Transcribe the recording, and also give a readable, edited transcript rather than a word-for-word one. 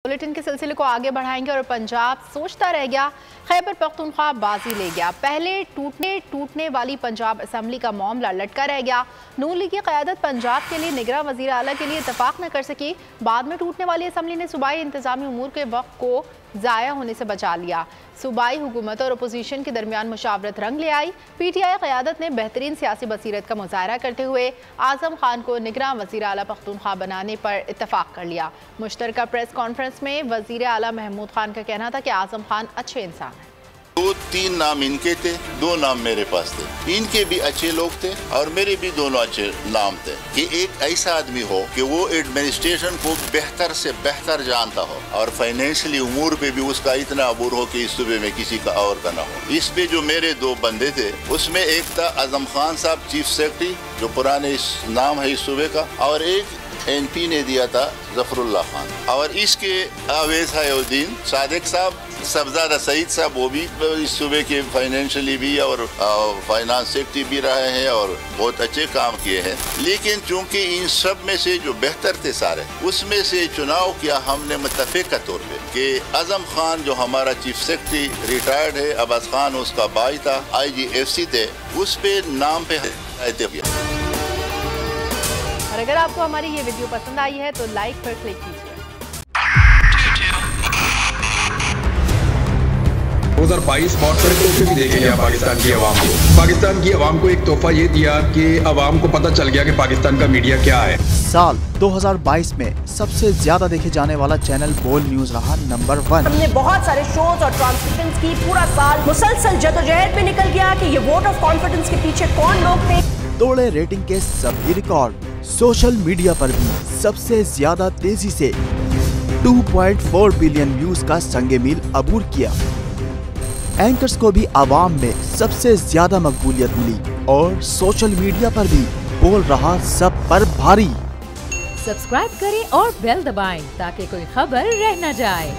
Bulletin के सिलसिले को आगे बढ़ाएंगे और पंजाब सोचता रह गया, खैबर पख्तूनख्वा बाजी ले गया। पहले टूटने वाली पंजाब असम्बली का मामला लटका रह गया। नून लीग की क़यादत पंजाब के लिए निगरां वज़ीर आला के लिए इत्तफाक न कर सकी। बाद में टूटने वाली असम्बली ने सूबाई इंतजामी उमूर के वक्त को ज़ाया होने से बचा लिया। सूबाई हुकूमत और अपोजिशन के दरमियान मुशावरत रंग ले आई। PTI क़यादत ने बेहतरीन सियासी बसीरत का मुज़ाहरा करते हुए आज़म खान को निगरां वज़ीर आला पख्तूनख्वा बनाने पर इत्तफाक कर लिया। मुश्तरका प्रेस कॉन्फ्रेंस में वज़ीर आला महमूद खान का कहना था कि आज़म खान अच्छे इंसान हैं। 2-3 नाम इनके थे, 2 नाम मेरे पास थे। इनके भी अच्छे लोग थे और मेरे भी दोनों अच्छे नाम थे कि एक ऐसा आदमी हो कि वो एडमिनिस्ट्रेशन को बेहतर से बेहतर जानता हो और फाइनेंशियली उमूर पे भी उसका इतना अबूर हो कि इस सूबे में किसी का और का ना हो। इस पे जो मेरे 2 बंदे थे उसमें एक था आजम खान साहब चीफ सेक्रेटरी जो पुराने नाम है इस सूबे का, और एक NP ने दिया था जफरुल्लाह खान, और इसके आवेज हयोद्दीन सादिक साहब, सबजादा सईद साहब वो भी इस सूबे के फाइनेंशियली भी और फाइनेंस सेक्रेटरी भी रहे हैं और बहुत अच्छे काम किए हैं। लेकिन चूंकि इन सब में से जो बेहतर थे सारे, उसमें से चुनाव किया हमने मुत्तफिक तौर पे कि आजम खान जो हमारा चीफ सेक्रेटरी रिटायर्ड है, अब्बास खान उसका भाई था, IGFC थे, उस पे नाम पे और अगर आपको हमारी ये वीडियो पसंद आई है तो लाइक पर क्लिक कीजिए। 2022 बहुत सारे तोहफे भी देखे गया पाकिस्तान की आवाम को। पाकिस्तान की आवाम को एक तोहफा ये दिया कि आवाम को पता चल गया कि पाकिस्तान का मीडिया क्या है। साल 2022 में सबसे ज्यादा देखे जाने वाला चैनल बोल न्यूज रहा नंबर 1। हमने बहुत सारे शोज और ट्रांसमिशंस की, पूरा साल मुसलसल जदोजहद में निकल गया कि ये वोट ऑफ कॉन्फिडेंस के पीछे कौन लोग थे। तोड़े रेटिंग के सभी रिकॉर्ड। सोशल मीडिया पर भी सबसे ज्यादा तेजी से 2.4 बिलियन व्यूज का संगे मील अबूर किया। एंकर्स को भी आवाम में सबसे ज्यादा मकबूलियत मिली और सोशल मीडिया पर भी बोल रहा सब पर भारी। सब्सक्राइब करें और बेल दबाएं ताकि कोई खबर रह न जाए।